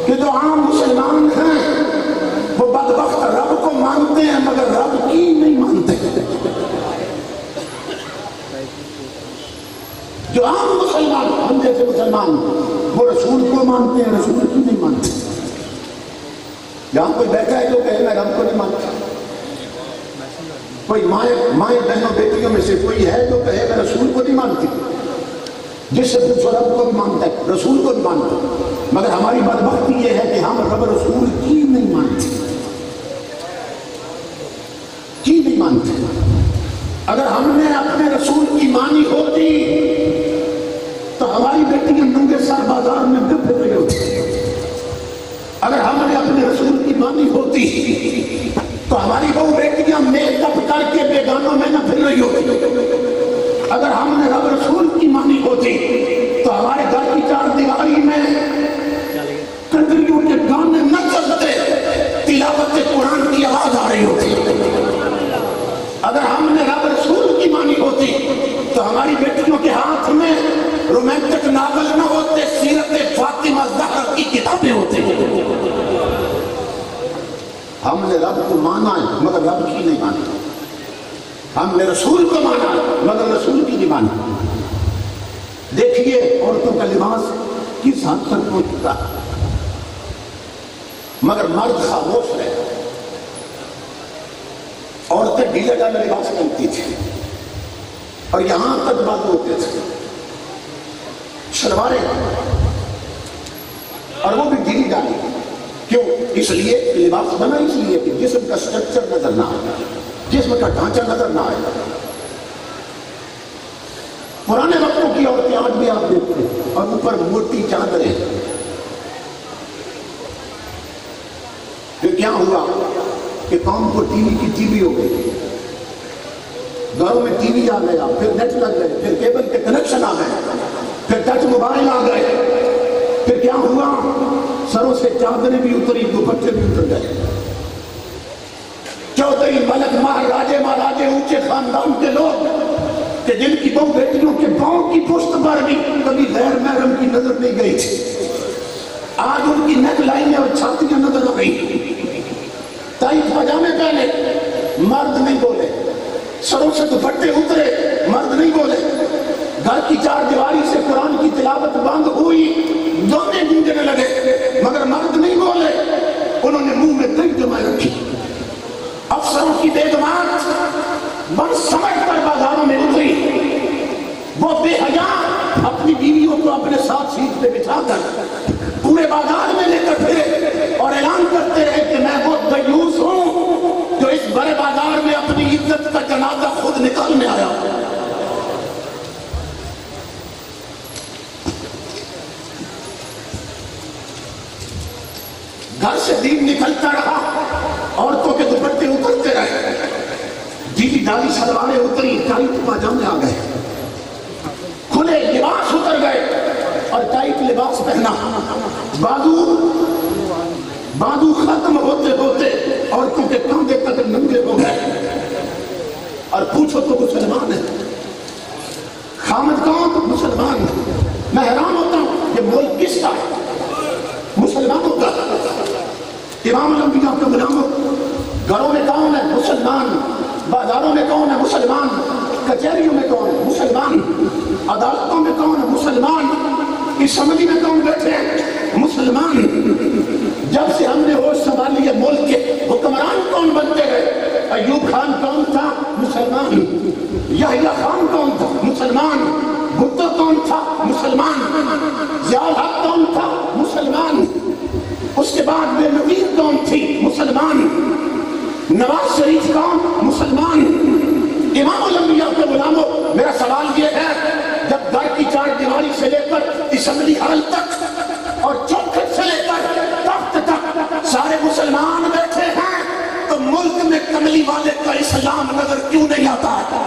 کہ جو عام مسلمان ہیں وہ بدبخت رب کو مانتے ہیں مگر رب کی نہیں مانتے. جو عام مسلمان ہم جیسے مسلمان وہ رسول کو مانتے ہیں, رسول کی نہیں مانتے. یہاں کوئی بیٹھا ہے جو کہے میں رب کو نہیں مانتا؟ کوئی مائیں بہنوں بیٹیوں میں سے کوئی ہے جو کہے میں رسول کو نہیں مانتی؟ جس سے پوچھو رب کو بھی مانتا ہے, رسول کو بھی مانتا ہے. مگر ہماری بدبختی یہ ہے کہ ہم رب رسول کی نہیں مانتے, کی نہیں مانتے. اگر ہم نے اپنے رسول کی مانی ہوتی تو ہماری بیٹیاں ننگے سر بازار میں نہ پھر رہی ہوتی. اگر ہم نے اپنے رسول کی مانی ہوتی تو ہماری بہو بیٹیاں میک اپ کر کے بیگانوں میں نہ پھر رہی ہوتی. اگر ہم نے رب رسول کی مانی ہوتی تو ہمارے گھر کی چار دیواری میں کنٹریوں کے گانے نہ چلتے, تلاوت قرآن کی آواز آ رہی ہوتی. اگر ہم نے رب رسول کی مانی ہوتی تو ہماری بیٹیوں کے ہاتھ میں رومانٹک ناول نہ ہوتے, سیرت فاطمہ زہرا کی کتابیں ہوتی. ہم نے رب کو مانا ہے مگر رب کی نہیں مانی. ہم نے رسول کو مانا مگر رسول کی نہیں مانی. دیکھیے عورتوں کا لباس کس حد تک پہنچ چکا مگر مرد خاموش رہے. عورتیں ڈھیلے ڈالے لباس پہنتی تھی اور یہاں تک بازو ہوتے تھے, شلواریں اور وہ بھی ڈھیلی ڈالی. کیوں؟ اس لیے لباس بنا اس لیے کہ جسم کا سٹرکچر نظر نہ آئے, جسم کا ڈھانچہ نظر نہ آئے. پرانے وقتوں کی عورتیں آج بھی آپ دیکھتے ہیں اور اوپر موٹی چادریں. پھر کیا ہوا کہ قوم کو ٹی وی کی ٹی وی ہو گئی, گھروں میں ٹی وی آ گیا, پھر نیٹ لگ گئے, پھر کیبل کے کنیکشن آ گئے, پھر ٹچ موبائل آ گئے. پھر کیا ہوا, سروں سے چادریں بھی اتری, دوپٹے بھی اتر گئے. چودھری ملک مہاراجے مہاراجے اونچے خاندان کے لوگ کہ جن کی بہو بیٹیوں کے پاؤں کی پشت پر بھی کبھی غیر محرم کی نظر نہیں گئی تھی, آج ان کی نیک لائنیں اور چھاتیاں نظر آ گئی. ٹائٹ پاجامے پہنے, مرد نہیں بولے. سروں سے دوپٹے اترے, مرد نہیں بولے. گھر کی چار دیواری سے قرآن کی تلاوت بند ہوئی, دونوں گونجنے لگے مگر مرد نہیں بولے. انہوں نے منہ میں دہی جمائے رکھی. افسروں کی بیگمات بڑھ سمجھ کر بازاروں میں اتری. وہ بے حیا اپنی بیویوں کو اپنے ساتھ سیٹ پہ بٹھا کر پورے بازار میں لے کر پھرے اور اعلان کرتے رہے کہ میں وہ دیوس ہوں جو اس بڑے بازار میں اپنی عزت کا جنازہ خود نکالنے آیا. گھر سے دین نکلتا رہا, عورتوں کے دوپٹے اترتے رہے, ڈھیلی ڈالی شلواریں اتری, ٹائٹ پاجامے آ گئے, کھلے لباس اتر گئے اور ٹائٹ لباس پہنا. بازو ختم ہوتے ہوتے عورتوں کے کاندھے تک ننگے ہو گئے. اور پوچھو تو مسلمان ہے, خامد کون؟ مسلمان. میں حیران ہوتا ہوں یہ ملک کس کا ہے؟ مسلمانوں کا. امام الانبیاء کا غلام. گھروں میں کون ہے؟ مسلمان. بازاروں میں کون ہے؟ مسلمان. کچہریوں میں کون ہے؟ مسلمان. عدالتوں میں کون ہے؟ مسلمان. اسمبلی میں کون بیٹھے ہیں؟ مسلمان. جب سے ہم نے ہوش سنبھالی ہے ملک کے حکمران کون بنتے گئے؟ ایوب خان کون تھا؟ مسلمان. یحییٰ خان کون تھا؟ مسلمان. بھٹو کون تھا؟ مسلمان. ضیاء الحق کون تھا؟ مسلمان. اس کے بعد میں نوید کون تھی؟ مسلمان. نواز شریف کون؟ مسلمان. امام الانبیاء کے غلاموں, میرا سوال یہ ہے جب گھر کی چار دیواری سے لے کر اسمبلی ہال تک اور چوکھٹ سے لے کر تخت تک سارے مسلمان بیٹھے ہیں تو ملک میں کملی والے کا اسلام نظر کیوں نہیں آتا ہے؟